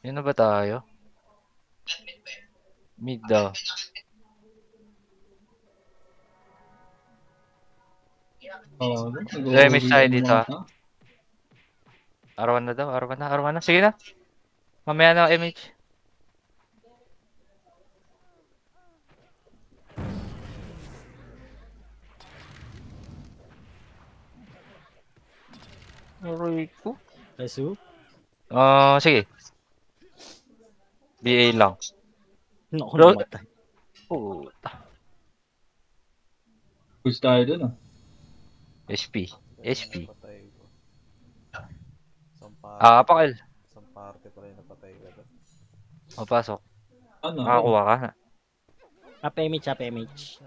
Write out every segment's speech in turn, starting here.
Yun na ba tayo? Mid daw. Oo, Damage tayo nag-uuwian dito lang ah. ka. Arwan na daw, arwan na, arwan na. Sige na. Mamaya na MH. Aray ko. Resu? Sige. BA lang. Naku, Bro, namatay. puta. Push tayo dun ah. SP. Kaya SP. napatay ko. Pakil. Isang party pala yung napatay ko doon. Mapasok. Ano? Makakuha ka na. Apemich, apemich.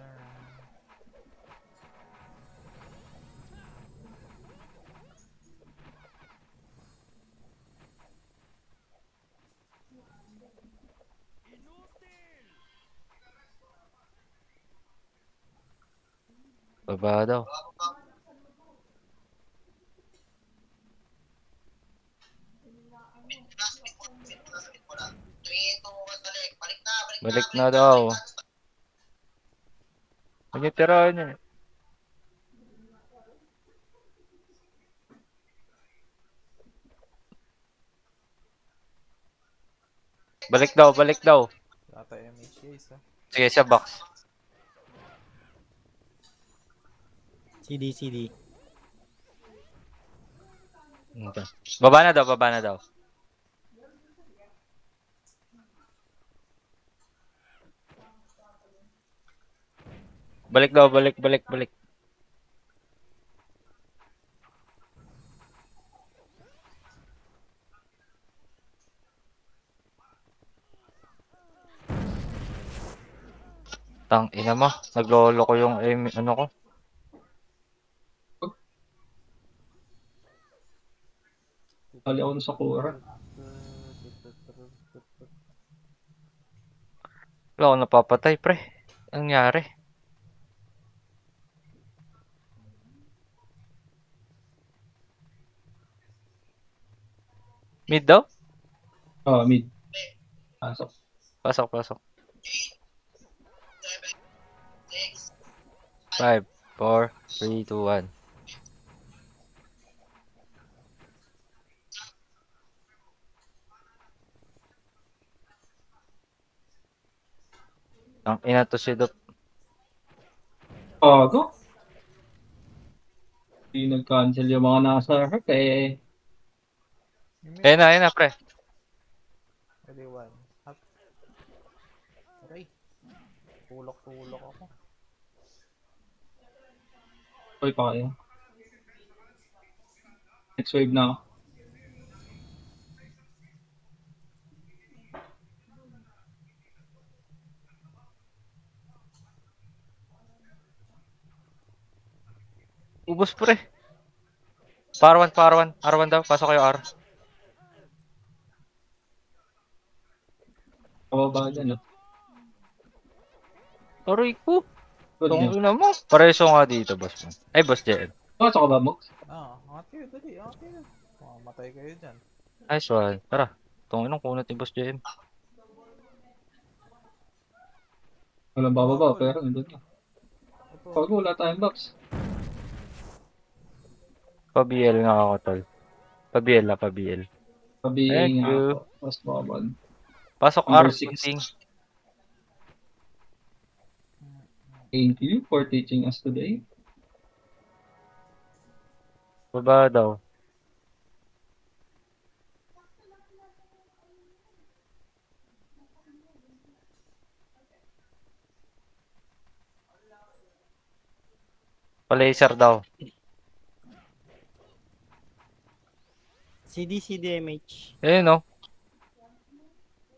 Baba daw. Balik na daw. Magitirahan niya. Balik daw, balik daw. Lata MH guys ha. Sige, sa box. CD, CD. Okay. Baba na daw, baba na daw. Balik daw, balik, balik, balik. Tang ina mo, naglolo ko yung ano ko. Kali ako sa Sakura. Wala ako napapatay, pre. Anong nangyari? Mid daw? Oh, mid. Pasok. Pasok, pasok. 5, 4, 3, 2, 1. Ang ina to si Dop. Pago. Hindi nag-cancel yung mga nasa harap eh. Ayun na, pre. Ready one. Up. Aray. Tulok-tulok ako. Uy, pa kayo. Next wave na ako. Ubus, pre. Parawan, parawan. R1 daw. Pasok kayo R. Kababa dyan. Oh. Aray ko. Good Tong nyo. ina mo. Pareso nga dito, boss mo. Ay, boss JM. Pasok ka ba, Mox? Angat kayo, dali, angat kayo. Matay kayo dyan. Nice one. Tara. Tong inong kunot ni boss JM. Walang bababa, Bawal. pero nandun na. Ito. Pago, wala tayong box. Pa-BL nga ako, tol. Pa-BL na, pa-BL. Pabi Thank nga you. ako. Mas babal. Pasok R. Number 6. Kunting. Thank you for teaching us today. Baba daw. Pa-laser daw. CD, CDMH. Ayun, no.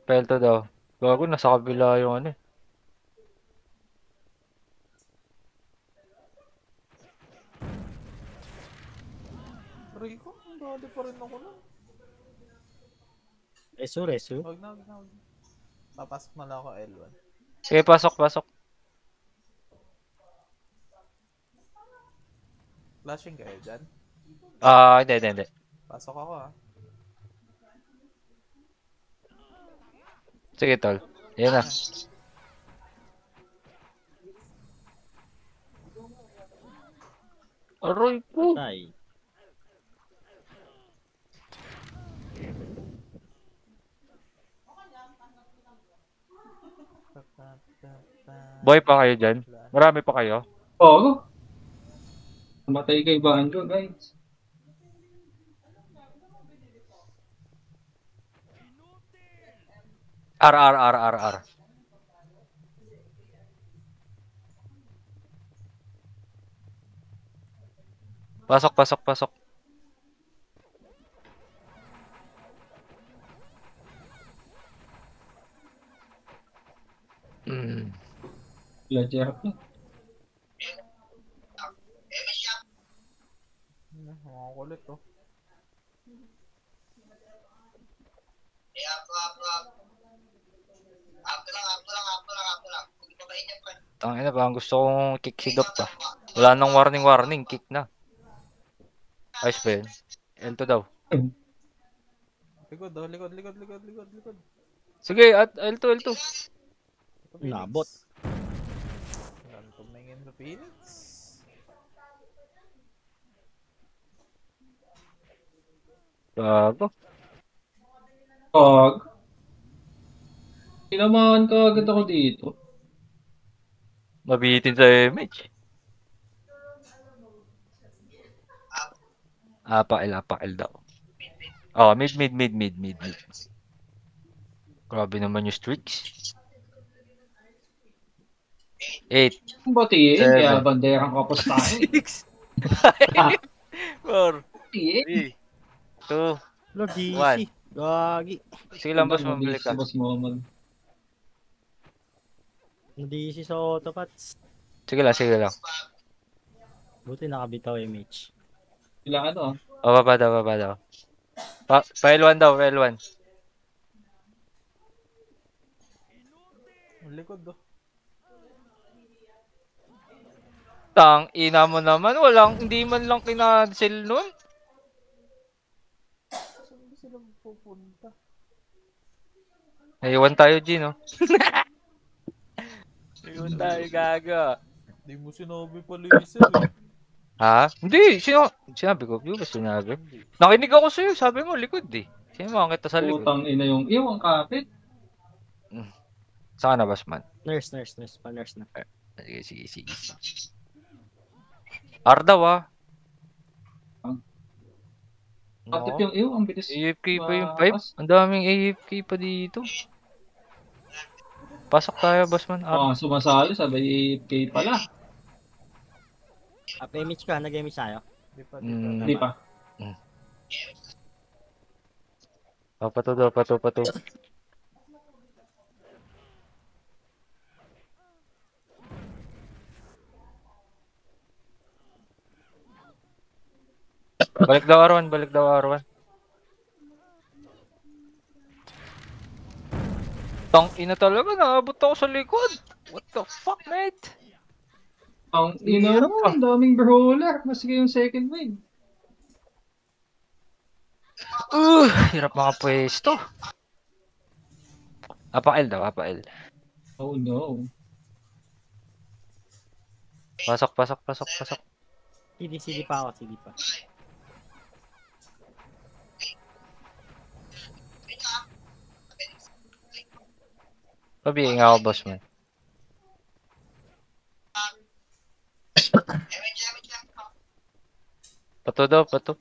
Pelto daw. Gago, nasa kabila yung ano eh. Aray ko, dali pa rin ako nun. Resu, resu. Wag na, wag na, wag na. Papasok na lang ako L1. Sige, pasok, pasok. Flashing kayo dyan. Hindi, hindi, hindi. Pasok ako ha. Sige, tol. Yan na. Aroy po. Tay. Boy pa kayo dyan? Marami pa kayo? Oo. Namatay kay Banjo, guys. R. Pasok. Mm. Ledger na. Mga kulit oh. Tangina ba, gusto kong kick si Doc pa. Wala nang warning, kick na. Ayos ba yun? L2 daw. Likod oh, likod. Sige, at L2. Ito, Phoenix. Nabot. Yan, tumingin sa Phoenix. Gago. Pag. Tinamaan ka agad ako dito. Mabitin sa image. Apakil daw. Oh, mid. Grabe naman yung streaks. 8, Batiin, Seven. kaya banderang kapos tayo. 6, 4, Batiin. 3, 2. Lo, DC. One. Gagi. Sige lang, boss, mabili Mabilis ka. si Boss Momon. DC sa autopats. Sige lang. Buti nakabitaw MH. Sila ano, O, baba daw. File 1 daw, file 1. Ang likod oh. Tang ina mo naman, hindi man lang kinancel nun. Saan ba sila pupunta? Naiwan tayo, G, no? Naiwan tayo, gaga. Di mo sinabi pa Lisa eh. Ha? Hindi, sinabi ko. Di ba sinabi? Nakinig ako sa'yo, sabi mo, likod eh. Sino mo kita sa likod? putang ina yung iwang kapit. Saan na, Basman? Nurse. Pa-nurse na. Sige. R daw, ah. Kapit No. yung iwang, bilis. AFK pa yung Makas. 5. Ang daming AFK pa dito. Pasok tayo, Basman. R. Sumasali, sabay AFK pala. Up MH ka, nag-MH tayo. Di pa. Hindi pa. Pato. Balik daw R1. Tang ina talaga, naabot ako sa likod. What the fuck, mate? Ang ina Hirap mo, pa. ang daming brawler. Maski yung second wave. Hirap mga pwesto. Apakil. Oh no. Pasok. CD pa ako. Pabihin nga ako, boss mo. Pato.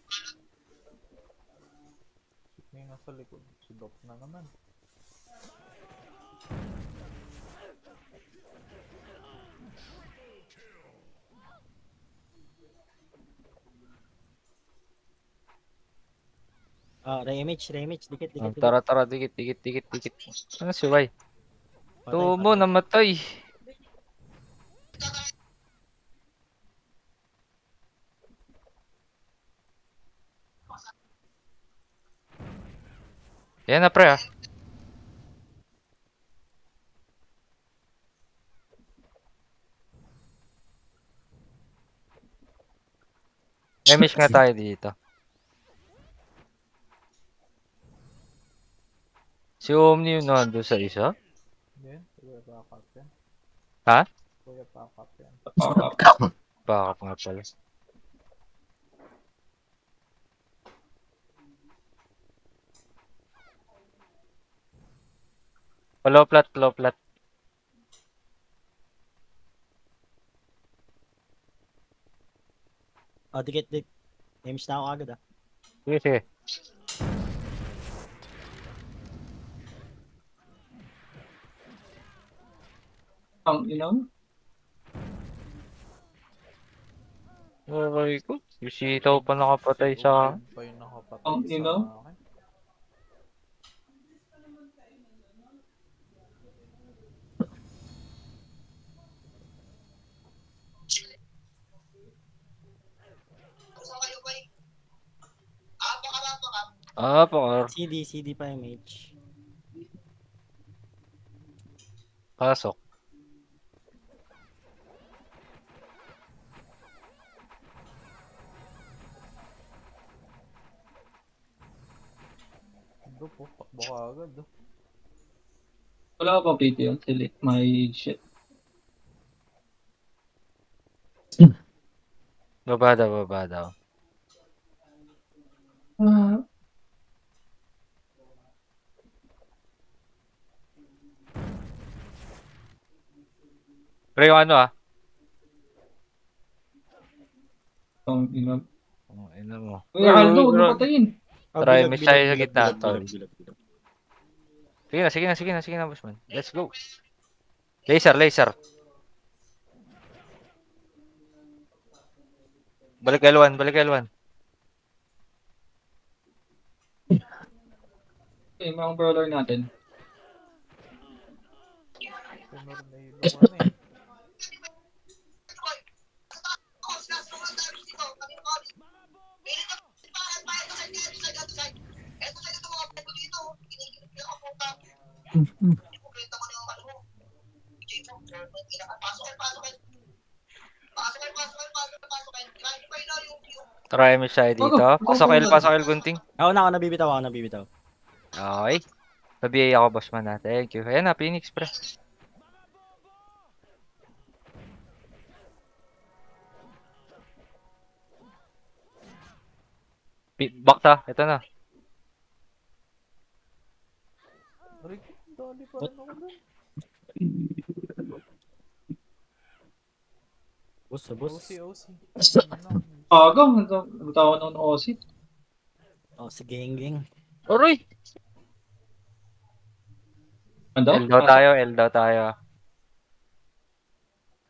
May nga sa likod. Si Doc na naman. Re-MH. Dikit. Tara, dikit. Ano si Y? Tumo, namatay. Yan na, pre, ah. Emish nga tayo dito. Si Omni yun nandun sa isa? Yan, kuya backup yan. Ha? Kuya backup yan. Backup nga pala. Low plat, low plat. Oh, dikit. Damage na ako agad ah. Sige, sige. Ang inaw. Okay ko. Yung sitaw pa nakapatay sa... Ulan pa yung nakapatay Ang sa ino. akin. Ah, pakar. CD pa MH. Pasok. Ando po, takbo ka agad. Oh. Wala ka pa PT yun. Select my shit. Baba daw, baba daw. Ah, Pre, yung ano ah? ang inaw. Oh, ina mo. Uy, Aldo, huwag mo patayin. Oh, Try bilag, me siya sa bilag, gitna, bilag, tol. bilag, bilag. Sige na, bossman. Let's go. Laser. Balik L1. Okay, mga brawler natin. Tinor na yung ano eh. Try me siya dito. Pasok L, gunting. Ako nabibitaw. Okay. Pabiyay ako, bossman na. Thank you. Ayan na, Phoenix, pre. Bakta, ito na. Rick, dali pa rin ako dun. Boss. OC. Agang, nagtawa ng OC. Oh, si Geng. Aroy! Ano? L daw tayo.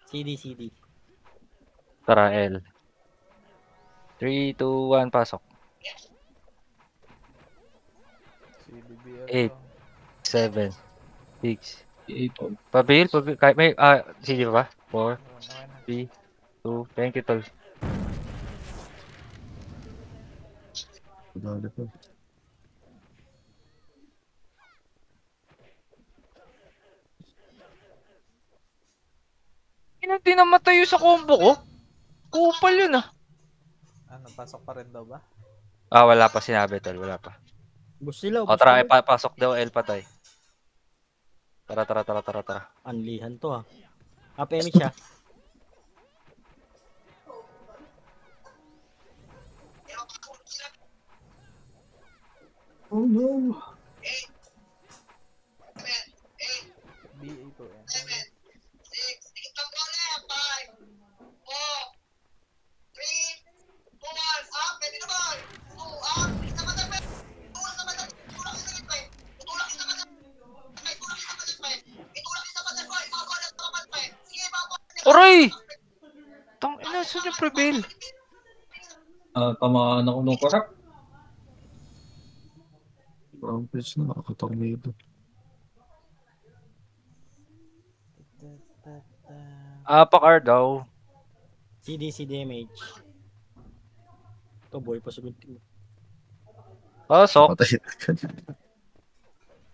CD. Tara, L. 3, 2, 1, pasok. Si BBL 8. lang. 7, 6. Ito. Pabil. Kahit may, CD pa ba? 4, Okay na. 3, 2. Thank you, tol. Hindi namatay sa combo ko. Kupal yun ah. Ano, pasok pa rin daw ba? Wala pa sinabi, tol. Wala pa. Boss sila, O, tara, pasok daw, L patay. Tara. Anlihan to ah. MH siya. Oh no. BA to yan. Aray! Tang ina, saan yung prevail? Tamaan ako ng korap. Rampage na nakakatornado. Pakar daw. CD MH. Ito boy pa sa gunting. Pasok. Patay.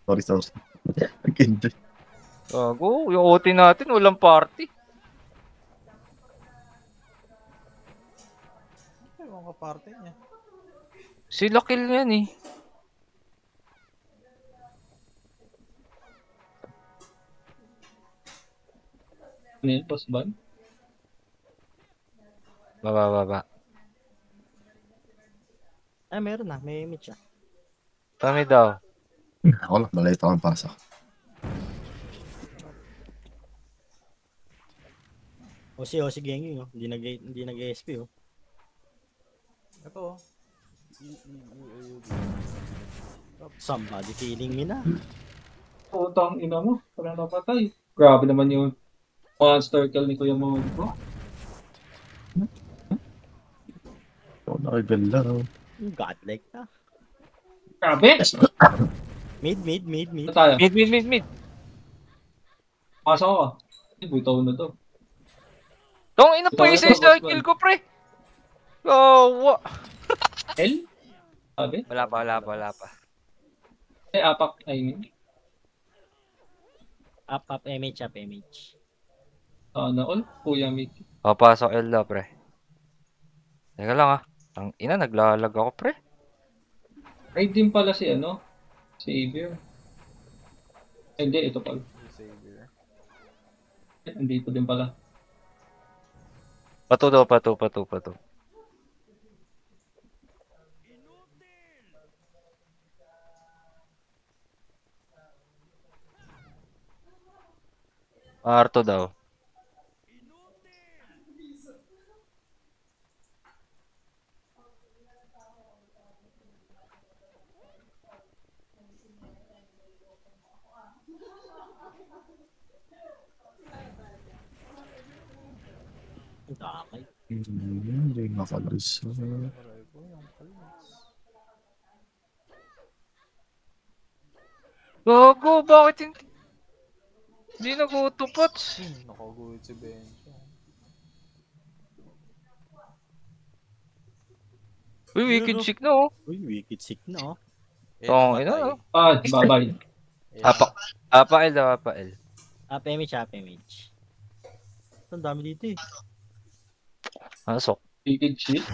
Sorry. Nag-enjoy. Gago, yung OT natin, walang party. Ay, mga kaparte niya. Sila kill yan eh. Ano yun, boss ban? Baba. Ay, meron na. May image ah. Kami daw. Ako lang, maliit akong pasok. O si Gengi oh. Hindi nag-ASP oh. Ito oh. Somebody killing me na. Putang ina mo, parang napatay. Grabe naman yung monster kill ni Kuya Mongo. Ako nakigala. Godlike na. Grabe! Mid. Ano tayo? Mid. Pasok ako. Butaw na to. Tong ina pa Ikaw isa na to, boss kill man. ko, pre. Oh, L? Sabi? wala pa. Apak, I mean. Up, image. Sana all. Kuya Mickey. Oh, pasok L daw, pre. Teka lang ah. Ang ina, naglalag ako, pre. Raid din pala si ano? Savior. Ay, hindi, ito pala. Savior. Andito din pala. Pato daw. Arto daw. Ang takay. Hindi makalas. Aray ko, yung kalmas. Gago, bakit hindi nagutupot? Nakaguhit si Bencho. Uy, wicked sick na oh. Uy, wicked sick na oh. Tong ina, oh. Ah, babay. Apa L daw, apa L. Up image. Ang dami dito eh. Pasok. Wicked shit.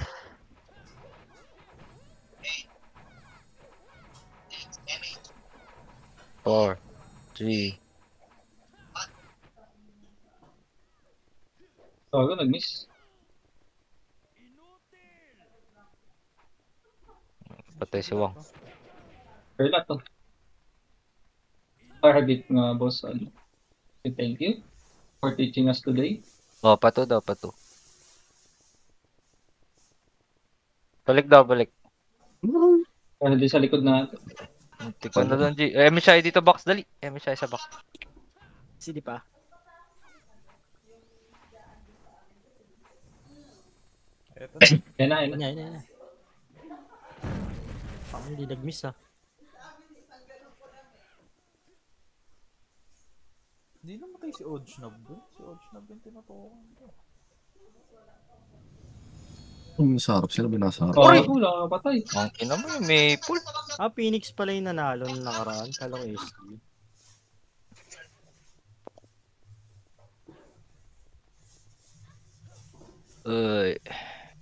Four. 3. Tago, nag-miss. Patay si Wang. Perla to. Target nga, boss. Ano. Thank you for teaching us today. Oh, pato daw. Balik. Dahil di sa likod natin. Tikman na doon, G. MSI dito, box. Dali. MSI sa box. Hindi pa. Eto na. Yan na. Yan. Parang hindi nag-miss ah. Hindi namatay si Ojnab doon. Si Ojnab yung tinatukan ko. Yung sa harap sila, binasa harap. Oh, Uy! wala ka patay. Ang ina mo yung maple. Phoenix pala yung nanalo nung nakaraan. Kala ko SG. Uy.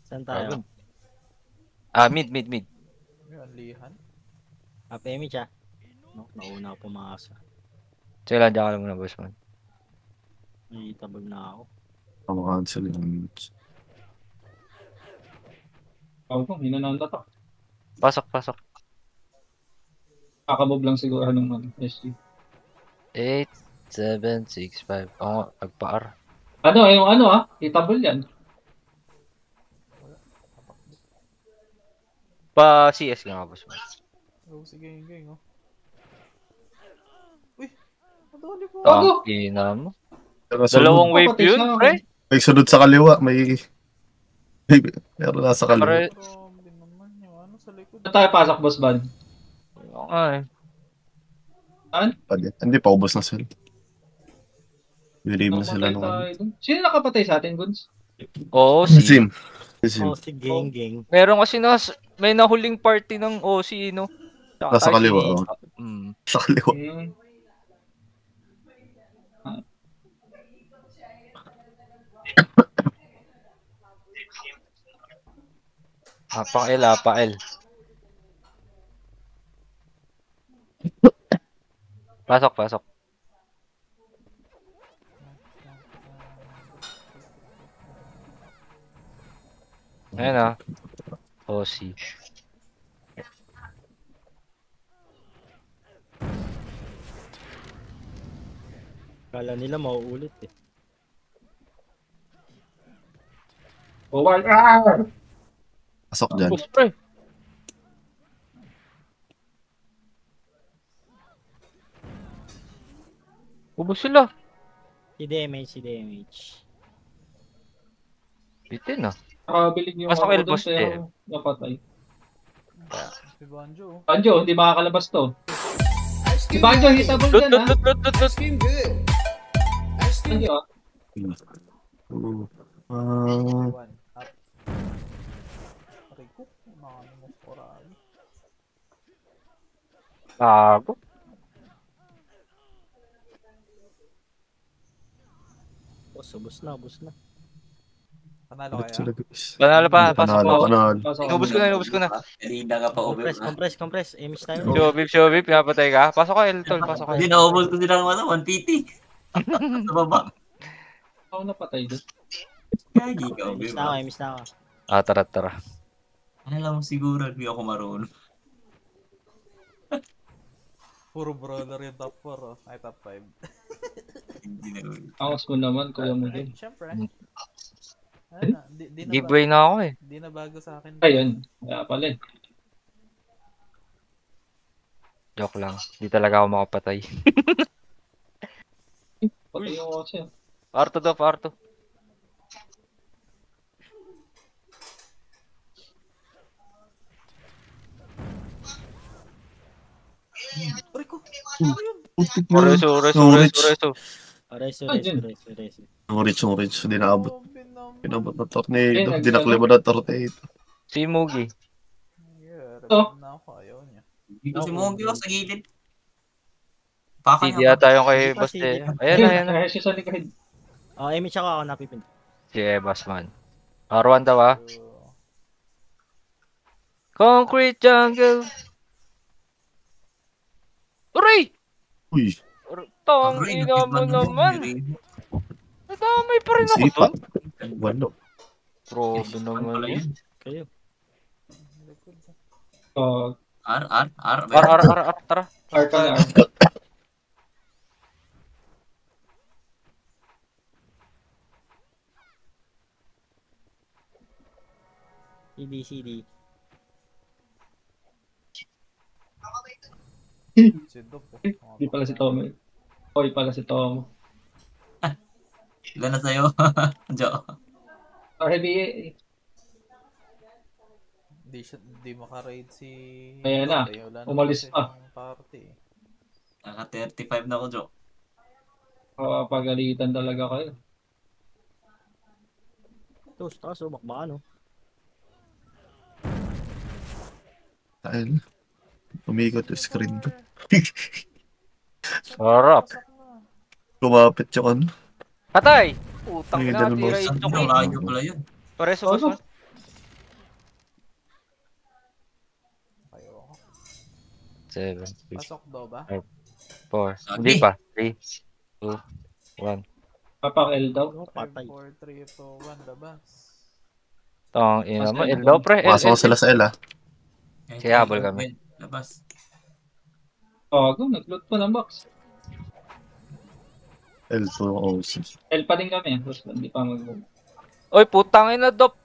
Saan tayo? Mid. Yung anlihan. Up image ah. No, nauna ako pumasa. Sige lang, dyan ka lang muna, boss man. Naitabag na ako. Cancel yung minutes. Ako po, hinananda to. Pasok. Kakabob lang siguro ng SG. 8, 7, 6, 5. Oo, nagpa-R. Ano, yung ano itabol yan. Pa-CS nga, boss man. Oh, sige, oh. Uy! Madali po. Gago! Ang ina mo. Pero Dalawang sunod, wave Papatay yun, siya. pre. may sunod sa kaliwa, may meron nasa kaliwa. Pare, Grabe naman yung ano sa likod. Saan tayo pasok, boss Ban? ay. Hindi pa, ubos na sila. Believe na sila Namatay nung tayo dun. Sino nakapatay sa atin, Guns? Oo, Sim. Oh, si Geng. Meron kasi may nahuling party ng OC, no? Nasa kaliwa, oh. Sa kaliwa. Apa-L. Pasok. Ayan na. Hosi. Kala nila mauulit eh. Bawal! Ah! Pasok dyan. Ubus pre. Ubus sila. Si DMH, si DMH. Bitin ah. Nakabilig yung Pasok ako El doon Boss, kaya eh. ako napatay. Si Banjo. Banjo, hindi makakalabas to. Si Banjo, hitable Lut, dyan lut, ha. lut, lut, lut, lut. Banjo ah. One. Up. Aray ko. Nakano mo korami. Tago. Ubus na, ubus na. Panalo Ulit kaya? sila, guys. Panalo pa, pasok Panalo, ko. panalo. Pasok Inubos ko na, inubos ko na. Kanina ka pa over. Compress. Image tayo. Show beep, pinapatay ka. Pasok ka, Eltol, pasok ka. Hindi na-over ko sila ng 150. Sa baba. Ako napatay doon. Gagi ka, Image Obib. na ako, image na ako. Ah, tara. Alam mo siguro, hindi ako marunong. Puro brawler yung top 4 oh. Ay, top 5. Hindi na. Awas ko naman, kuya mo din. Siyempre. Mm. Ano na, di na Giveaway na ako eh. Di na bago sa akin. Ayun, kaya pala eh. Joke lang. Di talaga ako makapatay. Patay yung kasi. Parto daw, parto. Aray ko. Putik na. Reso. Reso. Rich. Hindi naabot. Grabe naman. Pinabot na tornado. Hindi naklima na tornado. Si Mugi. Yeah, Oh. revive na ako. Ayaw niya. Hindi ko si Mogi sa gilid. Paka Hindi yata yung kay Hindi pa, Boss hindi eh. pa. Ayan na. Kaya siya sa likod. Oh, image ako napipinta. Si Evas man. R1 daw ah. So, Concrete jungle. Uray! Uy, Tong ina mo naman. Nadamay pa rin ako sipa. dun. Walo. Probe naman yun. Kayo. likod. Oh, R. Tara. R ka na. CD. Si Dop oh. Hindi pala si Tomo. Oy pala si Tomo. Ilan na sa'yo? Jo. RBA. Di maka-raid si... Ayan na. Dop, eh. Wala Umalis kasi pa. siyang party. Naka 35 na ako, Jo. Pagalitan talaga kayo. Tapos, taas, baka ano. Dahil, umikot yung screen ko. Sarap. Kumapit yung ano. Patay! Putang Ay, ina, ganun, tira boss. yung Ang choking. layo pala yun. Pareso Oh, boss man. Ayaw ako. 7, 6, Pasok daw ba? 4. Hindi pa. 3, 2, 1. Papak-L daw. Ano, 5, patay. 4, 3, 2, 1, labas. Tong ina mo. Mas- Eldo pre. Pasok ko sila sa L, ah. Kaya habol kami. Labas. Nag-loot pa ng box. L2 OC. L pa din kami. Basta hindi pa mag-move. Oy, putang ina, Dop.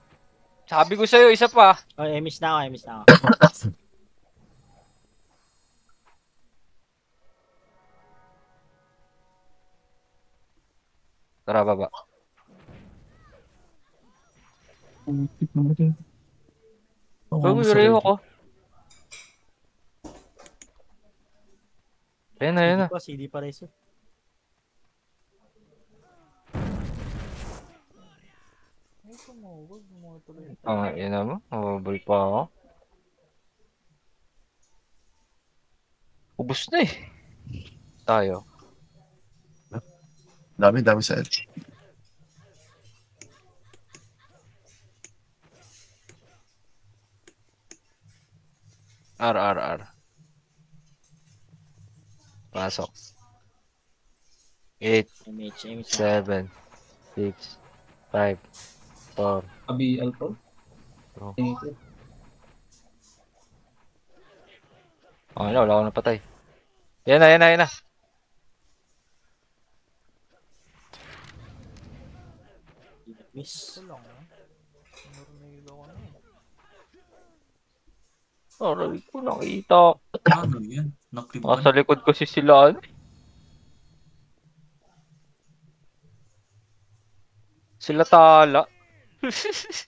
Sabi ko sa'yo, isa pa. Oh, image na ako. Tara, baba. Bago yung reho ko. Ayan na. CD pa reso. Ay, tumawag. Mga tuloy. Yun na mo. Mababal pa ako. Ubus na eh. Tayo. Dami sa L. R. Pasok. 8, Image na. 7, 6, 5, 4, ABL to. Bro. Thank you. Okay na, wala akong napatay. Yan na, yan na, yan na. Miss. Ito lang, ah. Tornado ko na. Aray ko, nakita. Ano yan? Nakriban. Nasa likod ko si sila. Sila tala.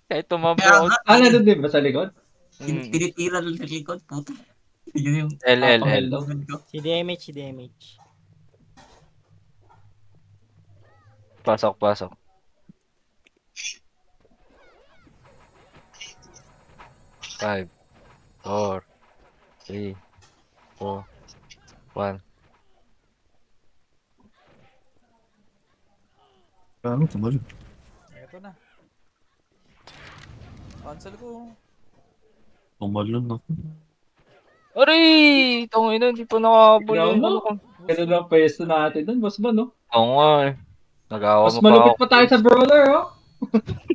Kahit tumambay Kaya ako. nga, Nandun din ba sa likod? tinitira lang sa likod, puto. Yun yung L, L, L. Hello. comment ko. Si damage, si damage. Pasok, pasok. Five, 4, 3, 2, 1. Ano, tumalog. Ito na. Cancel ko. Tumalog na. Aray! Tangina, hindi pa nakabol Tignan yun. mo. Ganun lang pwesto natin dun, boss ba, no? Oo nga eh. Nagawa Mas mo pa malupit ako. pa tayo sa brawler, oh.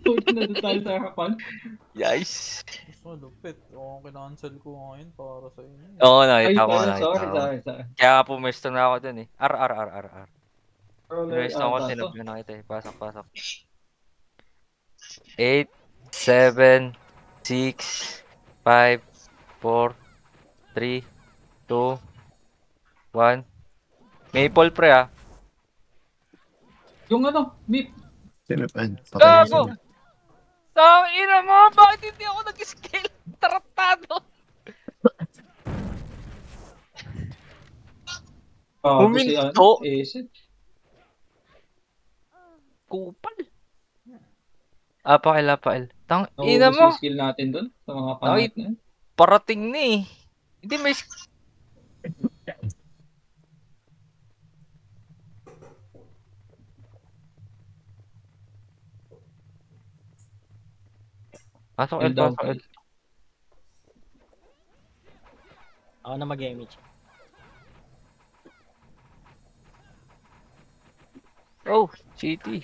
Puti na doon tayo sa harapan. Yes! Mas malupit. Oo, kinancel ko ngayon para sa inyo. Oo, Ay, nakita ko, pala, nakita sorry, ko. sorry, sorry. Kaya pumesto na ako dun eh. R. Brawler Pumesto ako, ata to. sinabi na kita eh. Pasok, pasok. 8, 7, 6, 5, 4, 3, 2, 1. Maple pre ah. Yung ano, meat. Sino pa yun? Patay na Gago! sila. Tangina mo! Bakit hindi ako nag-scale? Taratado! Si Huminto. ano, Ace. Kupal. Apail, apail. Tangina Naubos mo! yung skill natin dun sa mga Ay. pangat na yun. Parating na eh. Hindi may... Pasok L, L down. pasok L. Ako na mag-damage. Oh, city.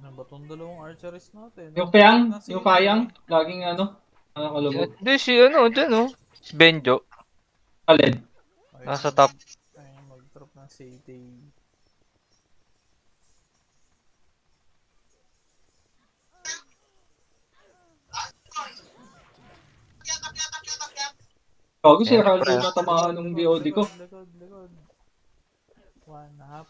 Ano ba itong dalawang archeries natin? Yung Payang, Nasa yung inyo. Payang, laging ano, kalubog. Hindi si ano, dyan oh. Si Benjo. Alin. Ayun, Nasa top. Ayun, mag-drop ng city. Bago si Ayan, Heraldo pre. na tamaan ng BOD ko. Likod. 1.5.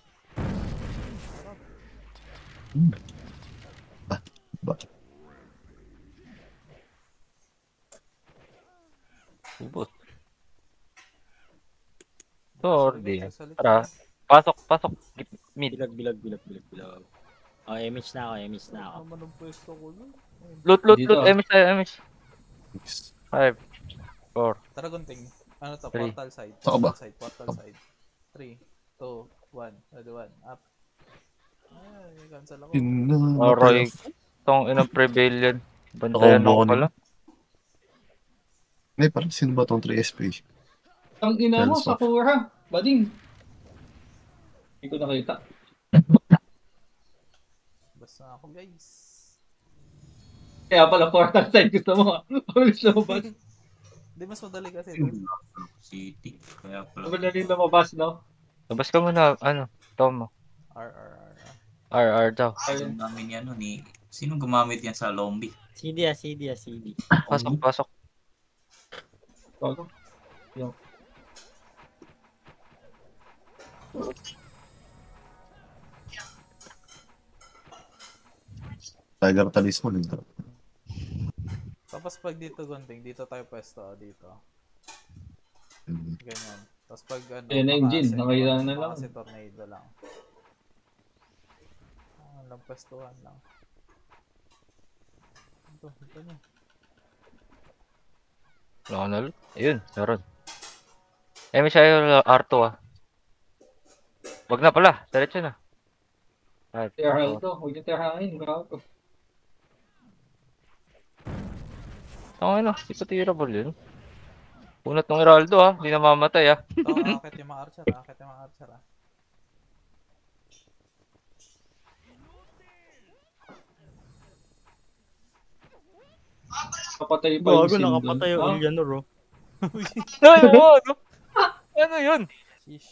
Ba? Ubot. Sorry. Sa likod. Tara. Pasok, pasok. Mid. Bilag. Oh, image na ako, image na ako. Ano naman ang pwesto ko dun? Loot. Dito. MS tayo, MS. Yes. 5, 4. Tara, gunting. Ano to? Three. Portal side. Saka ba? Portal side. 3, 2, 1. Ready, 1. Up. Ay, cancel ako. Aray. Itong inang prevail yan. Bantayan Ako, ako baka pala. May parang sino ba tong 3SP? Ang ina mo, Tells off. Sakura. Bading. Hindi ko nakita. Basta ako, guys. Kaya pala portal side gusto mo. Pabilis lumabas. Hindi, mas madali kasi. City. Kaya pala. Madaling lumabas, no? Labas ka muna, ano, Tom. R. RR daw. Ayun namin yan, ni... Sino gumamit yan sa Lombi? CD. Pasok. Bago. Yung. Tiger Talisman. Ito. Tapos pag dito, gunting, dito tayo pwesto. Dito. Ganyan. Tapos pag ano, Yan na yung Jin, nakailan na lang. Kasi tornado lang. Lang pwestuhan lang. Ito nyo. Ronald. Ayun, meron. MS tayo R2 ah. Wag na pala, diretso na. Five, Si Heraldo, huwag niyo tirahin. Bravo. okay na, di pa tirable yun. Punat ng Heraldo ah, hindi na mamatay ah. Ito, akit yung mga archer. Kapatay pa yung Bago Sindel. nakapatay yung Ah, Eleanor, oh. Ay, oo, ano? Ano yun? Sheesh.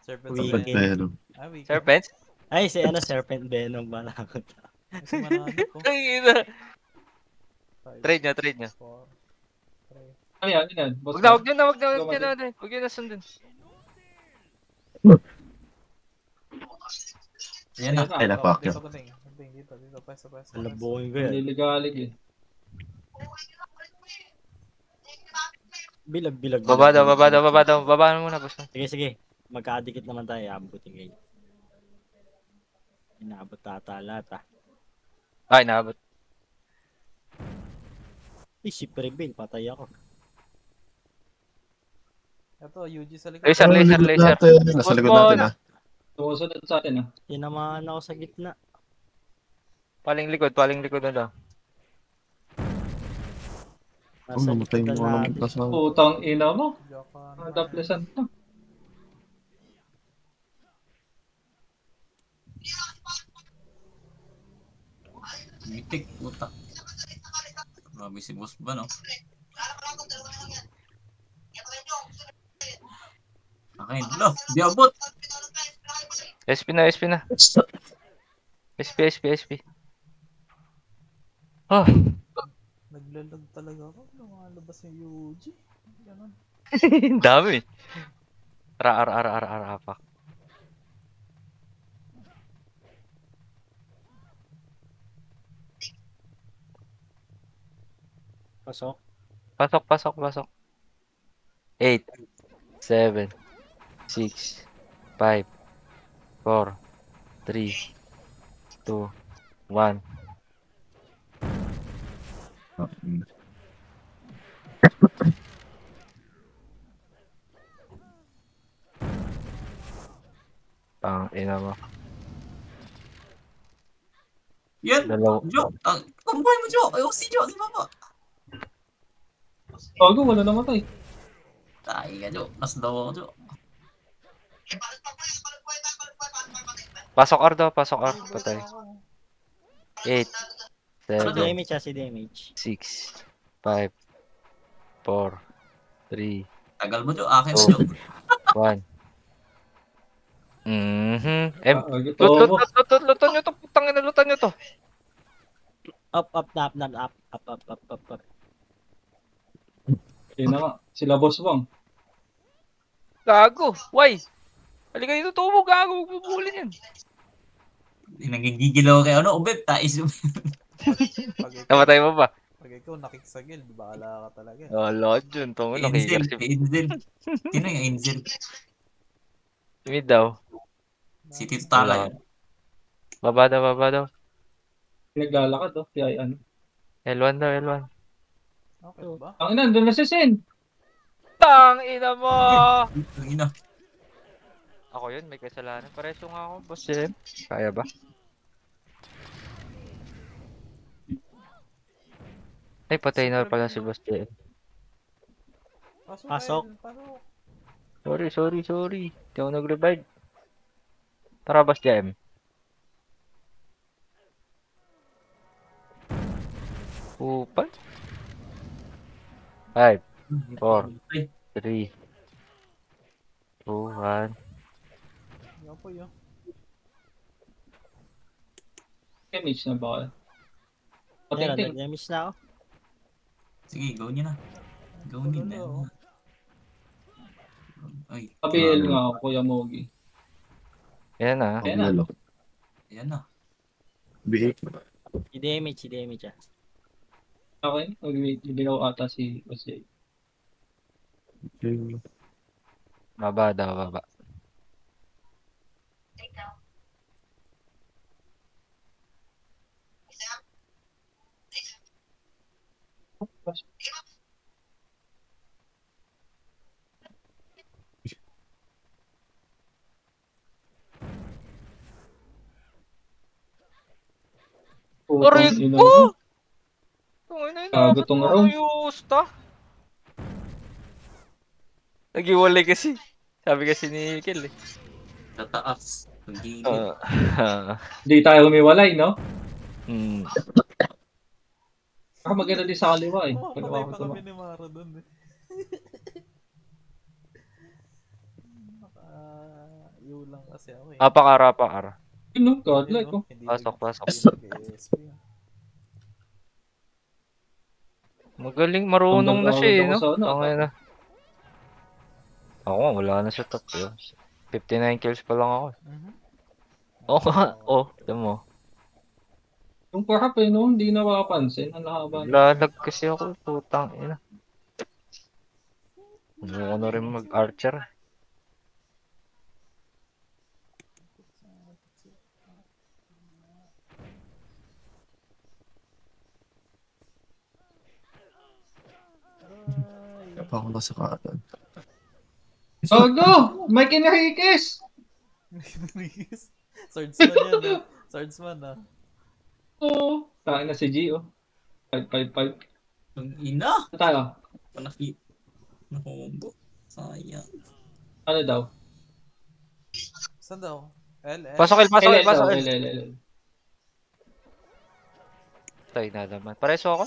Serpent Weekend. Venom. Pero, Ah, weekend. Serpents? Ay, si ano, Serpent Venom ba nakakot? Kasi mananap ko. Ang ina. 5, Trade niya, trade niya. 4, 3. ano yan, ano yan? Boss Wag na, ko? wag niyo na, wag na, wag Go, niyo na, Mati. wag niyo na sundin. Ayan na. ay napak yun. Dito, Kuting. Kuting, dito. Pwesto. Alabuhin ko yan. Nililigalig eh. Bilag. Baba daw, baba na muna, boss. Sige. Magkadikit naman tayo, abutin kayo. Inaabot tatalat, ah. Ay, naabot. Si Prevail, patay ako. Ito, UG sa likod. Laser. Likod natin, nasa likod natin ah. Sumusunod sa atin ah. Tinamaan ako sa gitna. Paling likod na daw. Nasa Mamatay likod mo na naman natin. kasama. Putang ina mo. Jokan. Ang daplesan to. Mitik, puta. Grabe si boss ba, no? Okay, lo, di abot. SP na. SP. Oh, Naglalag talaga ako. Lumalabas yung UG. Ganun. dami. Ara, pa. Pasok. Pasok. 8, 7, 6, 5, 4, 3, 2, 1. Pang ina mo. Yan, Dalawa. Jo. Kumbuhay mo, Jo. Ayaw si Jo, di ba ba? Bago, wala namatay. Tayo ka, Jo. Mas daw ako, Jo. Pasok R. Patay. 8, Si 7, damage, si damage. 6, 5, 4, 3, Tagal mo, Jo. Akin, Oh. Jo. 1. Ito mo. Lutan nyo to. Putang ina, lutan nyo to. Up. Yun na nga. Sila boss bang. Gago. Why? Halika dito, tubo. Gago. Bubulin yan. Nagigigil ako kay ano, Ubeb. Tais yung... Namatay mo ba? Pag ikaw nakiksagil, bahala ka talaga. Wala dyan. Tungo na Enzel. si Enzel. Sino yung Enzel? mid daw. Si Tito Tala yun. Baba daw. Naglalakad oh. Kaya ano. L1 daw. Okay ba? Ang ina, doon na si Sin. Tang ina mo! Ang ina. Ako yun, may kasalanan. Pareso nga ako, boss Jem. Kaya ba? Ay, patay na pala si boss Jem. Pasok. Sorry. Di ako nag-revive. Tara, boss Jem. Upal. 5, 4, 3, 2, 1. Yan po yun. Damage na ba kayo? Ayan, Pating-ting. damage na ako. Sige, go niyo na. Go niyo na. Tulo, oh. Ay, Kapil nga ako, Kuya Mogi. Yan na. Ayan na. ayan na. B8. Si damage, ah. Okay, magbibigay ata si Boss Jay. Baba daw. Putang ina Rico! mo. Tungin na Gago tong raw. Yusta. Nag-iwalay kasi. Sabi kasi ni Kel eh. Tataas. Pagigil. Hindi tayo humiwalay, no? Hmm. Baka maganda din sa kaliwa eh. Pag Patay ako pa kami ni Mara dun eh. Naka-yu lang kasi ako eh. Apakara, apakara. Yun no, Ayun, godlike no? oh. Hindi Pasok, pasok. nag-ESP. Magaling, marunong na siya eh, no? Sa ano, Tangay na. Ako nga, wala na sa top yun. 59 kills pa lang ako. Mhm. Oo nga, oh, tama mo. Yung perhaps eh, no, hindi napapansin. Ang haba. Naglalag kasi ako, putang ina. Ayoko na rin mag-archer. Kaya pa ako nasa kanan. Gago! Mike Enriquez! Swordsman yan ah. Swordsman ah. Oo. Tain na si G oh. 555. Ang ina. Ano tayo? Panaki. Nakombo. Sayang. Ano daw? Saan daw? LL? Pasok, El, pasok, El, LL pasok, daw. El. LL. Tay na naman. Pareso ako?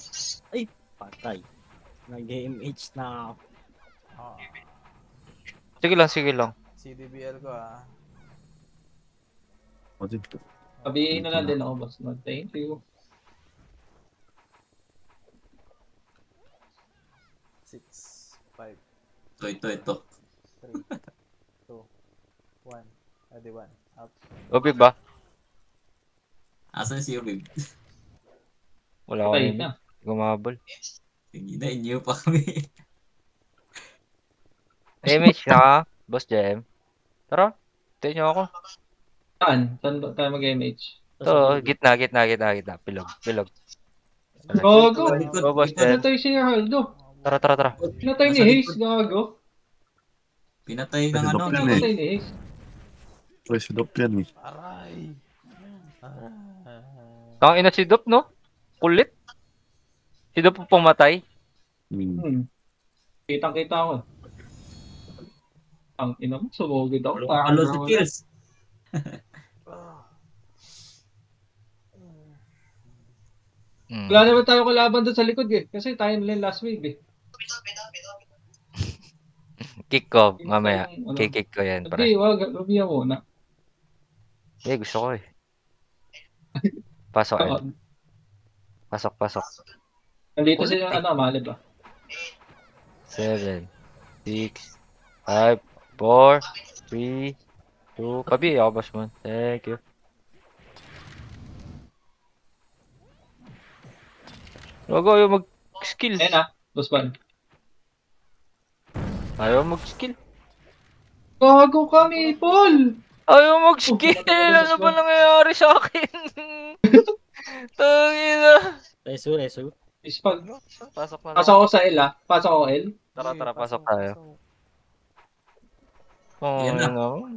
Patay. Nag-MH na ako. Ah, Sige lang, sige lang. CDBL ko ah. O, din. Sabihin na lang din ako, boss. No, thank you. 6, 5, Ito. 3, 2, 1. Adi 1. Up. Obi ba? Asan si Ubib? Wala Patay akong na. gumabol. Sige na, inyo pa kami. Image na, Boss Jem. Tara, tayo nyo ako. Saan? Saan ba tayo mag-MH? Ito, gitna. Bilog. Gago! Likod, Go, boss, likod. Jem. Pinatay si Heraldo. Tara. Pinatay ni Nasa Hayes. likod. Gago. Pinatay ng Pwede ano. daw Pinatay ni Hayes. Uy, si Doc yan eh. Aray! Ang ina si Dop, no? Kulit. Si Dop ang pumatay. Kitang-kita ko. Ang ina mo, sumugod ako. Alo si Kills. Wala naman tayo kalaban doon sa likod eh. Kasi tayo nila last wave eh. Kick ko, mamaya. Ano? Kick ko yan, Hindi, pare. wag. Lumiya muna. Gusto ko eh. Pasok, El. Pasok. Nandito Ulit sila, eh. ano, malib ba? 7, 6, 5, 4, 3, 2. Kabi, ako, boss man. Thank you. Wag ayaw mag-skill. Ayan na, boss ban. Ayaw mag-skill. Gago kami, Paul! Ayaw mag-skill. Oh, Ano ba nangyayari sa akin? Tangina. Resu. Ispag. Pasok na Pasok lang. ako sa L ah. Pasok ako L. Tara, pasok tayo. Oh, Yan na. yun naman.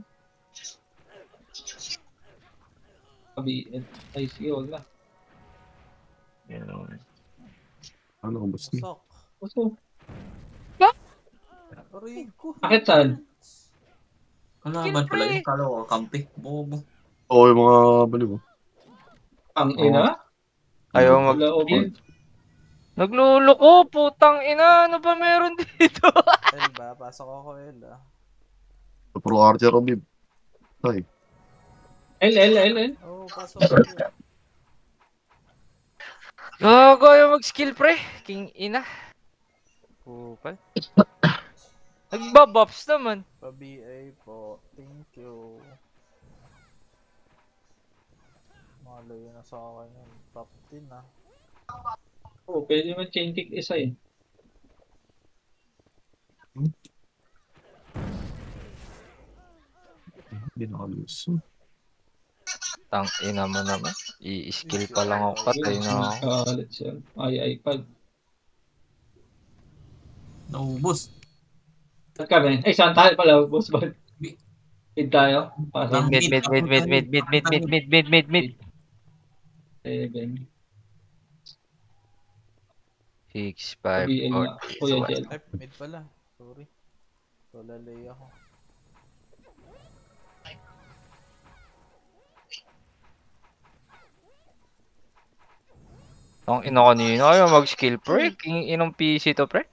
Sabi, ay sige, wag na. Yun. Ano ang boss niya? Pasok. Gusto. Aray ko. Bakit saan? Kalaban pala yung kala ko, kampi. Bobo. Oo, yung mga bali mo. Ang ina? Ayaw mag... Wala okay. Nagluloko, putang ina. Ano ba meron dito? L ba? Pasok ako L ah. Pro Archer o Bib. Ay, L. Oo, pasok ako. Gago, ayaw mag-skill, pre. King ina. Pupal. Nagbabuffs naman. Pa-BA po. Thank you. Malayo na sa akin yun. Top 10 ah. Oh, pwede man chain kick isa eh. hindi nakalus. Tang ina mo naman. I-skill pa lang ako. Patay na ako. Let's see. Ay, pag. Naubos. Saan kami? Ay, saan tayo pala, boss ban? Mid tayo. Pasok. Mid. 7. 6, 5, Sabihin 4, nga. Kuya Jel. Ay, mid pala. Sorry. So, lalay ako. Ang ina kanina, ayaw mag-skill pre. Inong PC to pre.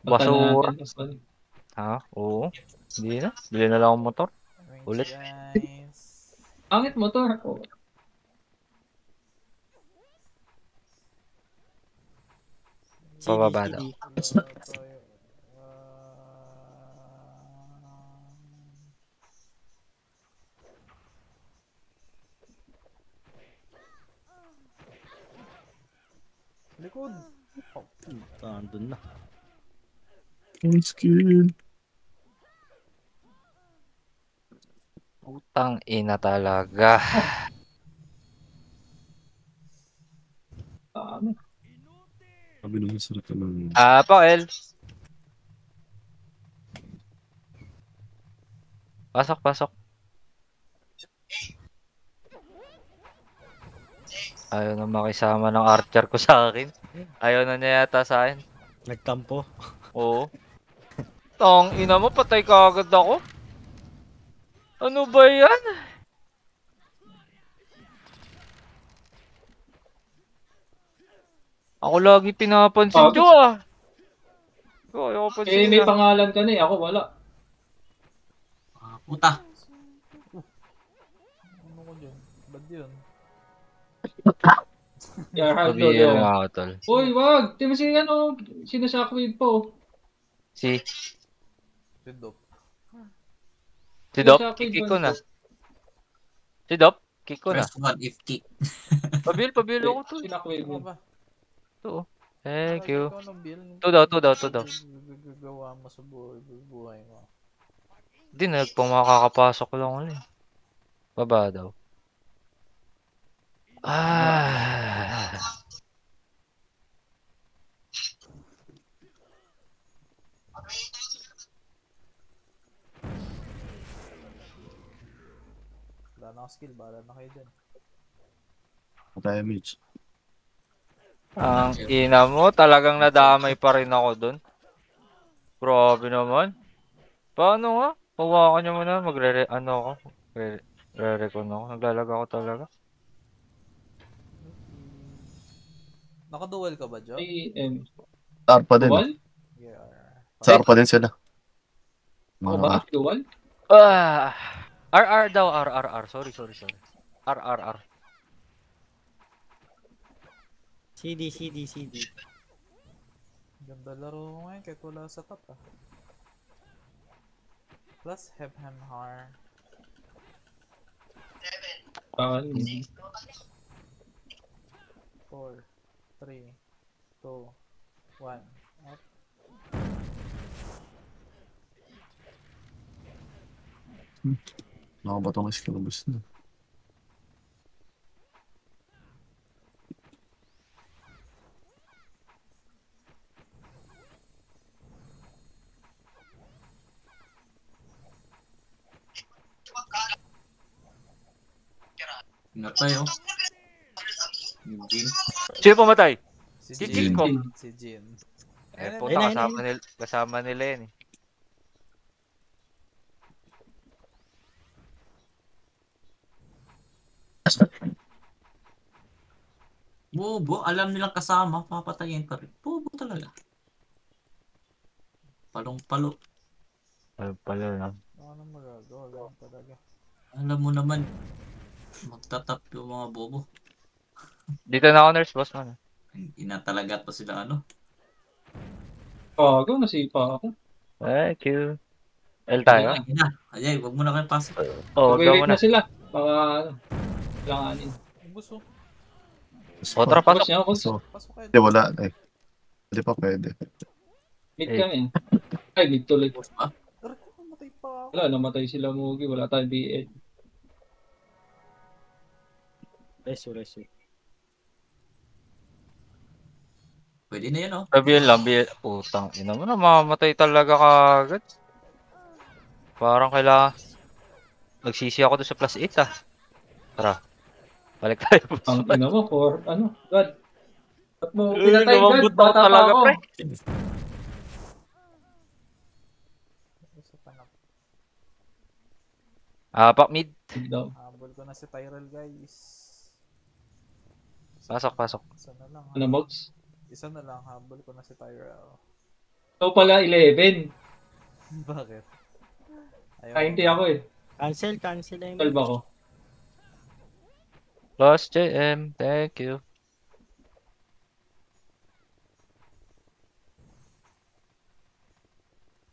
Basura. Natin, Tol. Ha? Oo. Hindi na. Bili na lang akong motor. Range, Ulit. guys. Pangit mo to. Oh. Pababa CD, daw. CD. Likod. Andun na. Full skill. Utang ina talaga. Ano? Sabi naman sarap naman. Pael. Pasok, pasok. Ayaw na makisama ng archer ko sa akin. Ayaw na niya yata sa akin. Nagtampo. Oo. Tang ina mo, patay ka agad ako. Ano ba yan? Ako lagi pinapansin Ah, Jo ah. Jo, ayaw ko Eh, pansin may ah. pangalan ka na eh. Ako wala. Puta. Ano ko dyan? Bad yun. Yeah, hard Pabigyan lolo. nga ako tol. Uy, wag! Di ba si ano? Sinashockwave po. Si Pindop. Dop, Sinashockwave kick ba ko na. nito? Si Dop, kick ko na. Press 1 if kick. Pabil ako to. Sinashockwave Ano mo. ba? To. Thank you. Ikaw ng bill. To daw. Gagawa mo sa buhay mo. Hindi, nagpamakakapasok lang ulit. Baba daw. Wala na akong skill. Bahala na kayo dyan. Damage. Ang ina mo, talagang nadamay pa rin ako dun. Grabe naman. Paano nga? Hawakan niyo muna, ano ako? Re-recon ako. Naglalaga ako talaga. Naka-duel ka ba, Jo? AM. Star pa din. Dual? Yeah. Star pa din sila. Ako ba? Dual? RR daw, RR. Sorry. RR. CD, CD, CD. Ganda laro ko ngayon kahit wala sa top ah. Plus Hebhamhar. Pangalan. 4, 3, 2, 1. Up. Nakabato ng skill boost na. Pinatay oh. Yung Jin. Sino pumatay? Si Si Jin. Chico. Si Jin. Puta, Ayun. kasama nila yan eh. Bobo, alam nilang kasama, papatayin pa rin. Bobo talaga. Palong-palo. Ano pala lang. Ano nang magagawa? Ganun talaga. Alam mo naman, magtatap yung mga bobo. Dito na ako nurse, boss man. Hindi na talaga to sila ano. Gago, nasipa ako. Thank you. L tayo? Ayun na. Ayay, wag mo na kayo pasok. Wag daw Mag-wait muna. na sila. Baka, ano, langanin. Ang gusto. Tara, Tapos pasok. niya ako. So, Pasok kayo. hindi wala eh. Hindi pa pwede. Mid kami. Ay, mid tuloy. Boss ba? Aray ko, namatay pa ako. Wala, namatay sila Mugi. Wala tayong BL. Resu. Pwede na yan oh. Sabihin lang, putang ina mo na, mamamatay talaga kagad. Parang kailangan, nagsisi ako doon sa +8 ah. Tara, balik tayo boss Ang man. ina mo, for, ano, God. Ba't mo pinatay, God? Lumambot ako Bata pa talaga, ako. pre. Isa pa na. Pak mid. Mid daw. Habol ko na si Tyrell, guys. Pasok, pasok. Isa na lang. Ano, Mogs? Isa na lang. Habol ko na si Tyrell. So pala 11. Bakit? Ayaw Ah, mo hindi ba? ako eh. Cancel 12 MH. ako. Lost JM, thank you.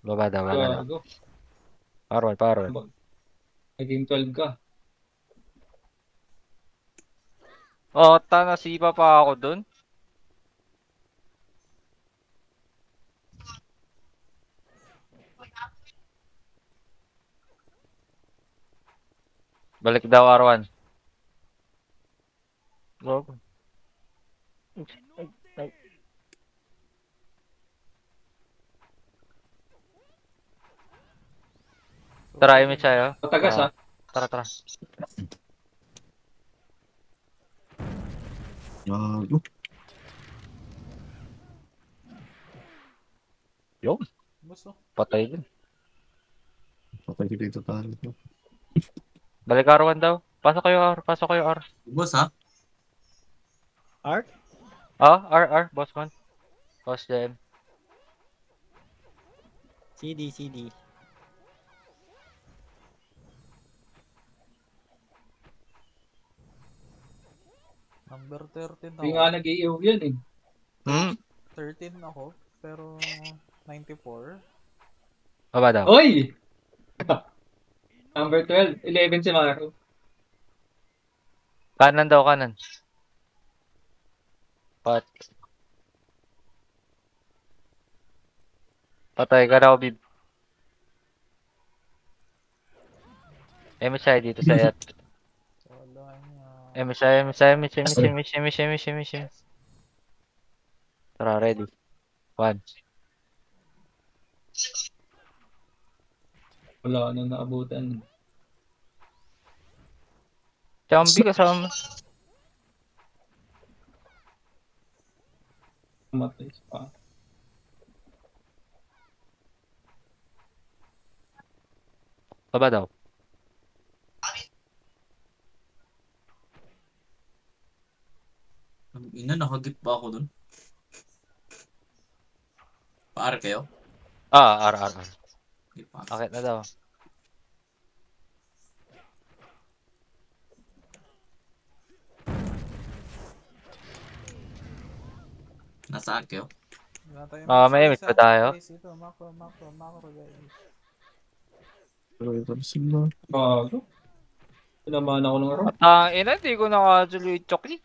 Baba daw, wala na. Gago. Parol, parol. Naging 12 ka. Oh, nasipa pa ako dun. Balik daw R1. Go. Tara, image tayo. Patagas ah. Tara, tara. Gago. Yo, Gusto. patay din. Patay ko dito tayo. Balik R1 daw. Pasok kayo R, pasok kayo R. Boss ha? Art? Ah, R, boss man. Boss JM. CD. Number 13 Hindi ako. nga nag-iiw yan eh. 13 ako. Pero 94. Baba daw. Hoy! Number 12. 11 si Maro. Kanan daw, kanan. Patay ka daw, Bib. MSI dito sa yat. Wala niya. MSI. Tara, ready. 1. Wala na naabutan. Chambi kasama. Matay pa. Baba daw. Ang ina, nakagip pa ako dun. Paar kayo? Ah, R. Hindi pa. Akit na daw. Nasaan kayo? Wala tayo. May image pa tayo. Guys, ito. Macro guys. Pero ito sila. Gago. Pinamaan ako ng araw. Ina, hindi ko nakatuloy chokli.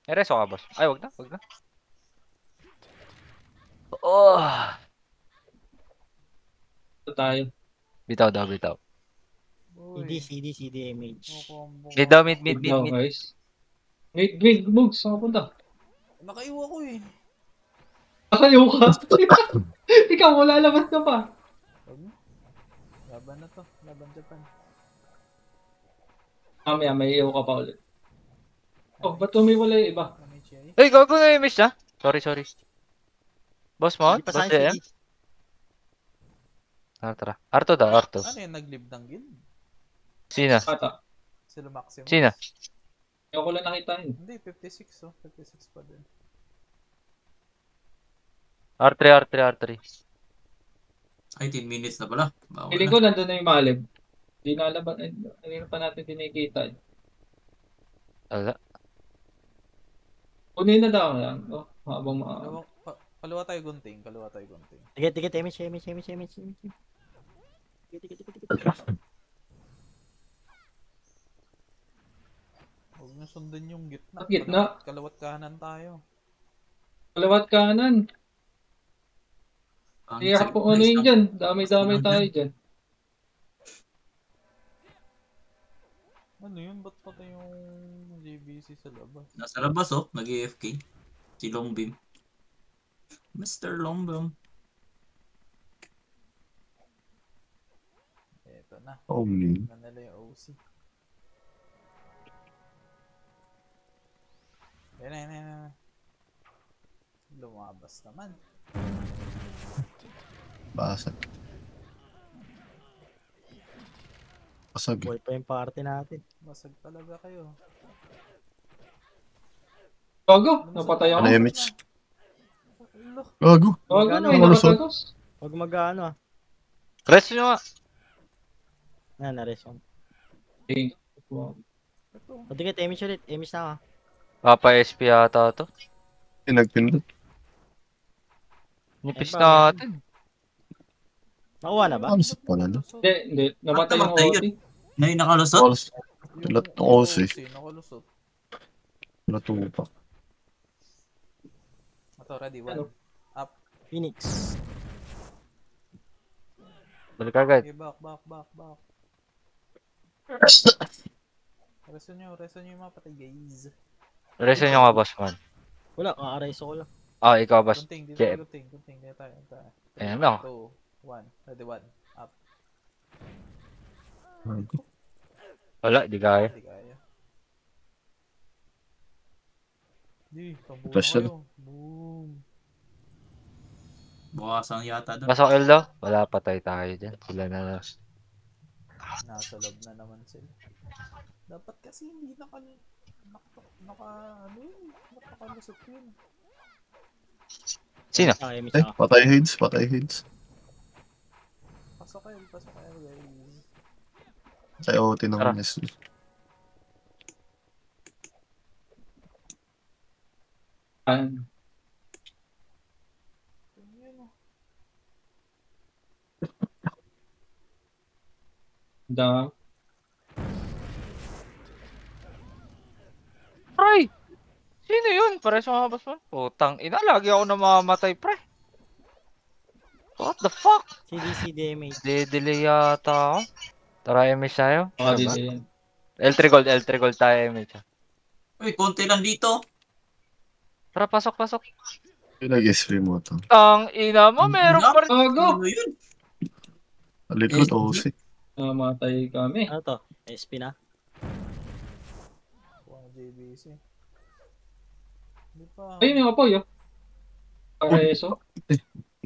Reso ka, boss. Ay, wag na. Oh. Ito tayo. Bitaw daw, bitaw. CD MH. Mid daw, mid. Now guys. Wait, Mugs. Saan ka punta? Nakaiwa ko eh. Ayaw ka. Ikaw, wala labas ka pa. Huwag mo. Laban na to. Laban Japan. Mamaya, may iyo ka pa ulit. Oh, ba't wala yung iba? MHA. Ay, gago na yung image na. Sorry. Boss mo? Hindi pa Boss sa akin JM? Tara. Arto daw, Arto. Ano yung nag-live ng guild? Sina? Ata. Sila Maximus. Sina? Ayaw ko lang nakita yun. Hindi, 56 oh. 56 pa din. R3. Ay, 10 minutes na pala. Bawal Feeling na. ko nandun na yung Malib. Hindi na laban. Hindi na pa natin dinikita. Wala. Kunin na daw lang. Oh, habang Kaliwa tayo gunting. Tikit MH. Tikit. Huwag nyo sundan yung gitna. At gitna? Kalawat kanan tayo. kalawat kanan. Ang Kaya sakit po na ano yun isang- dyan. Dami-dami Isang tayo dyan. dyan. Ano yun? Ba't patay yung JBC sa labas? Nasa labas oh, nag-AFK. Si Longbim. Mr. Longbim. Eto na. Only. Manila yung OC. Yan. Lumabas naman. Basag. Basag. Boy pa yung party natin. Basag talaga kayo. Gago, napatay Ano ako. image? Ulo. Gago. Gago, Magkano? may Malusot. nakatagos. Huwag mag-ano ah. Rest nyo nga. Na-respond. Okay. Ito. O tingit, image ulit. Image na ako. Papa-SP yata to. Nagpindot. Nipis Eh, bakit? natin. Nakuha na ba? Ano sa pala no? Hindi, hindi. Namatay yung Namatay OT. yun. Na yung nakalusot? Oras. Lahat ng OC. Nakalusot. Natupak. Ito, ready. Ano? 1. Phoenix. Balik agad. Okay, back. Reso nyo yung mga patay, guys. Rest nyo nga, boss man. Wala, kaka-raise ko lang. Ah, ikaw, boss. Gunting, dito Jeff. tayo, gunting. Dito tayo. Ayan lang. 2, 1. Ready, 1. Up. Wala, di kaya. Hindi kaya. Di, tambuhan Flash na. kayo. Boom. Bukasan yata doon. Pasok Eldo? Wala, patay tayo dyan. Sila na lang. Nasa loob na naman sila. Dapat kasi hindi nakalusot yun. Sino? Ah, image Eh, na ako. patay heads. Pasok kayo guys. Sa OT ng Tara. SG. Ano? Yun, oh. Da. Ay! Sino yun? Pare sa mga boss man. Putang ina, lagi ako namamatay, pre. What the fuck? CDC damage. Delay yata ako. Tara, MH tayo. Baka Diba? dito yan. L3 gold tayo, MH. Uy, konti lang dito. Tara, pasok. Yung nag-SP mo to. Ang ina mo, meron pa rin. Gago! Ano yun? Likod SG. OC. Namatay kami. Ano to? SP na? Mga JBC. Hindi pa. Ayun yung apoy, oh. Pareso.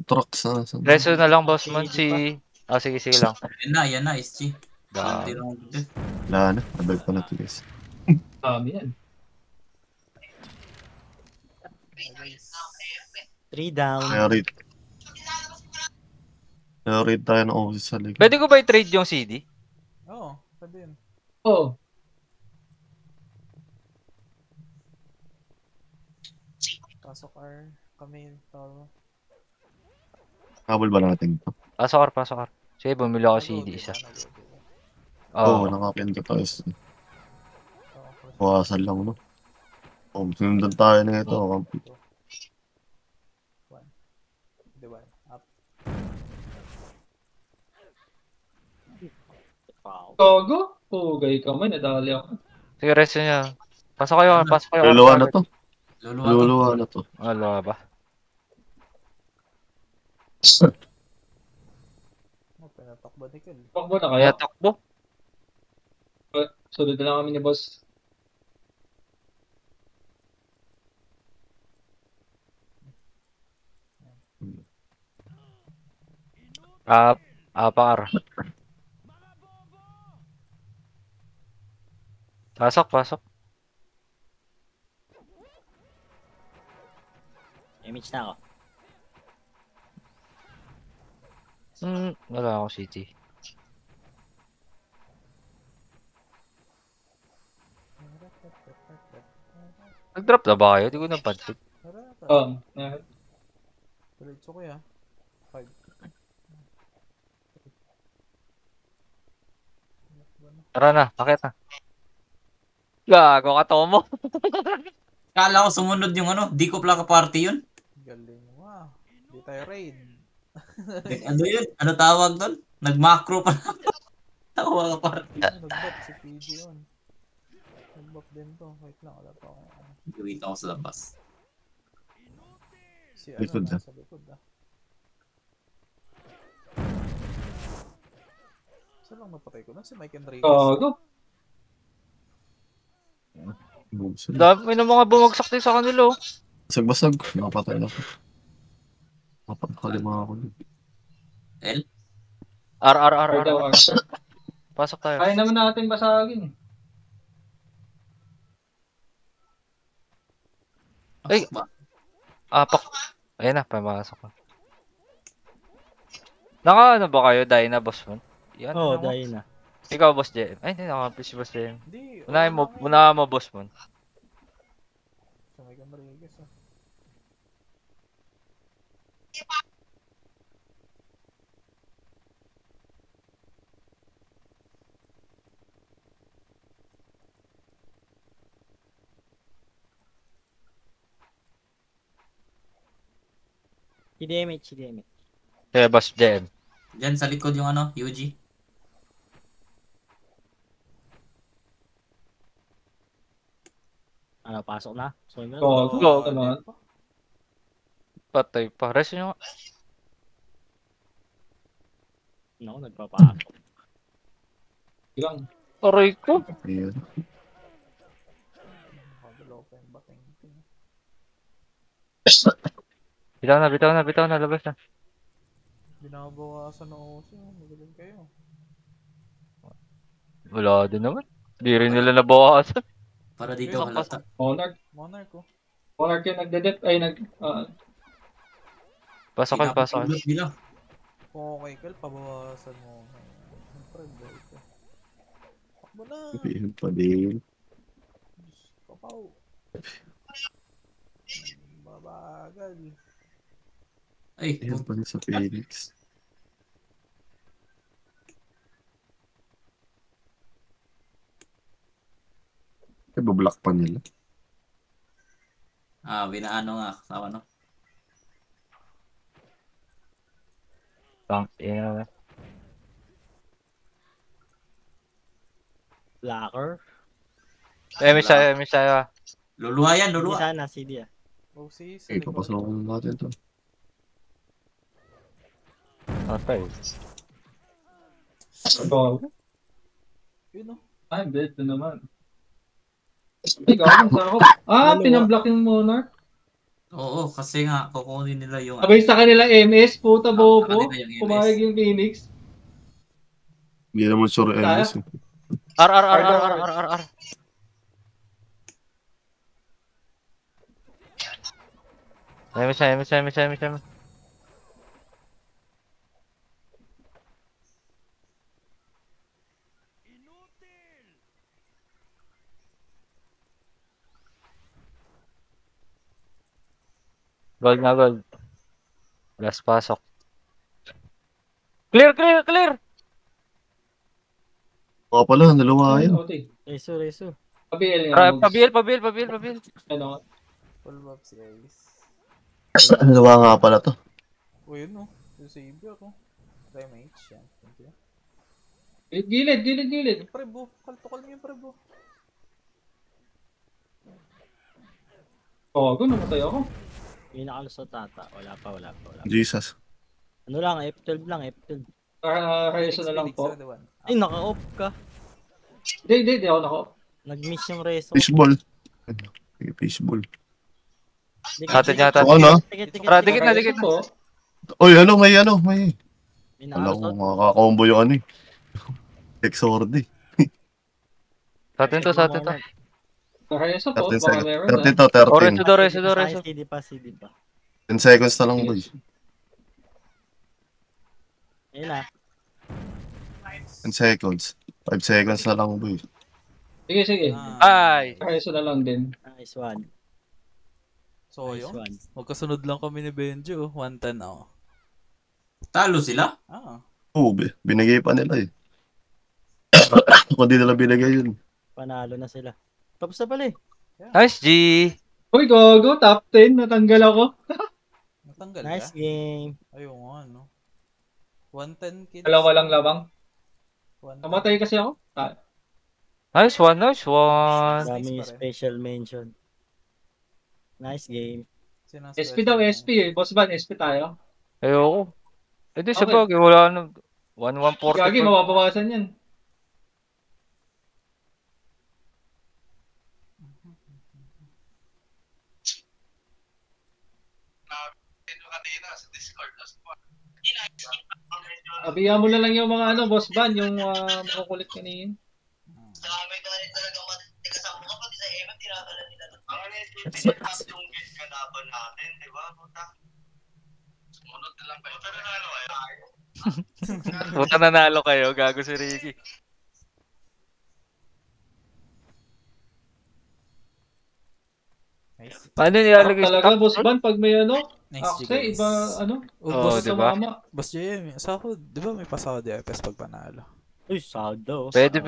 Trucks na. Reso na lang, boss man, si... Ah, sige lang. Yan na, SG. Da. Konti lang dito. Wala na. Abag pa na to guys. Kami yan. Guys. 3 down. Kaya read tayo ng OC sa likod. Pwede ko ba i-trade yung CD? Oo, pwede yun. Oh, Pasok R. Kami, Toro. Habol ba natin to? Pasok. Sige, bumili ako CD isa. Oo, Oo. nakapindot tayo. Oh, Buwasan lang no. Oh, sinundan tayo na ito. Complete. 1. Hindi, 1. Up. Wow. gago. Pugay ka man, nadali ako. Sige, reso niya. Pasok kayo. Luluwa na to. Luluwa to. Luluwa na to. Wala ba? Pinatakbo ni Kel. Pakbo na Kaya kaya. takbo. Sunod na lang kami ni boss. Par. Pasok. Image na ako. Wala ako city. Nag-drop na ba kayo? Di ko napansin. Diretso ko ya. 5. Tara na, akit na. Gago ka, Tomo. Kala ko sumunod yung ano, di ko plaka party yun. Galing mo ah. Di tayo raid. Ano yun? Ano tawag doon? Nag-macro pa lang. Tawa ka party. Nag-buff si PG yun. Nag-buff din to. Wait lang, wala pa ako. Wait ako sa labas. Si Likod na. nasa likod ah. Saan lang napatay ko na? Si Mike Enriquez. Gago. Dami na mga bumagsak din sa kanila. Basag-basag. Nakapatay na to. Napakalima ako. L? R. Pasok tayo. Kaya naman natin basagin. Ay! Pasok ba? Pak. Ayun na, pamasok na. Naka ano ba kayo? Dyna, boss mo? Yan Oo, na mo. dahil na. Ikaw, boss JM. Ay, hindi naka si boss JM. Hindi. Unahin mo, boss mo. Sa may Camarigues ah. CDMH, CDMH. Kaya boss JM. Diyan sa likod yung ano, UG. Ano, pasok na? So, yun. Go naman. Patay pa. Rest nyo. No, nagpapasok. Ilang. Aray ko. Ayun. Nakagalaw pa yung bating. Bitaw na, labas na. Binabawasan ng uso. Magaling kayo. Wala din naman. Di rin nila nabawasan. Para dito Ayun, halata. Monarch. Monarch ko. Monarch yung nagde-dep. Ay, Pasokin. Pinapatulot nila. Kung okay Kel, pabawasan mo. Siyempre, boy ko. Takbo na. Ayun pa din. Diyos, kapaw. Babagal. Ay, Ayun pa din sa Phoenix. Ay, bablock pa nila. binaano nga. Tama no? Tang ina. Blacker. Miss tayo. Luluha yan, Hindi luluha. sana, CD ah. OC sa Eh, likod. papasokin natin to. Patay. Go. Yun o. Ay, bet na naman. Ay, gawin sa ako. Pinablock yung Monarch. Oo, kasi nga, kukunin nila yung... Abay sa kanila MS, puta Sa bobo. kanila yung MS. Pumayag yung Phoenix. Hindi naman sure Tayo. MS. R. Miss. Gold na gold. Last pasok. Clear! Baka pala, dalawa yun. Okay. Reso. Pabiel nga. Pabil. Ano? Full buffs guys. Dalawa nga pala to. O yun o. Yung savior o. Remage yan. Thank you. Gilid. Yung prebo. Kaltukal mo yung prebo. Namatay ako. May nakalusot ata. Wala pa. Jesus. Ano lang, F12 lang, F12. Reso na lang po. Ay, naka-off ka. Hindi ako nako. Nag-miss yung reso. Baseball. Baseball. Atin yata. Oo, no? Tikit. Tara, dikit na. Po. Oy, may. May Alam ko, nakalusot. makaka-combo yung ano eh. Exordi. Sa atin to. Reso po. 13 Baka seconds. meron 13 na. to, 13. Reso. CD pa. 10 seconds na lang, boy. Ayun na. 10 seconds. 5 seconds na lang, boy. Sige. Ay! Reso na lang din. Nice one. So Nice yun. one. Magkasunod lang kami ni Benjo. 110 ako. Talo sila? Oo, binigay pa nila eh. Kung di nila binigay yun. Panalo na sila. Tapos na pala eh. Nice G! Uy, gogo. Top 10. Natanggal ako. Natanggal Nice ka? game. Ayun nga no. 110 kills. Dalawa lang labang. 110. Namatay kasi ako. Nice one. Daming special mention. Nice game. Sinang SP special daw, mo? SP eh. Boss Van, SP tayo. Ayoko. Di sa Okay. bagay, wala na. Gagi, 1140. mapapawasan yan. Abihan mo na lang yung mga Boss Van, yung makukulit kanina. Puta nanalo kayo, gago si Ricky. Nice. Paano Sarap nilalagay talaga, sa Boss Van, pag may ano, Nice, akse, guys. iba, ano, Oh, Oo, boss, diba? tumama. Boss JM, sahod. Di ba may pasahod yung FS pag panalo? Uy, sahod daw. Pwede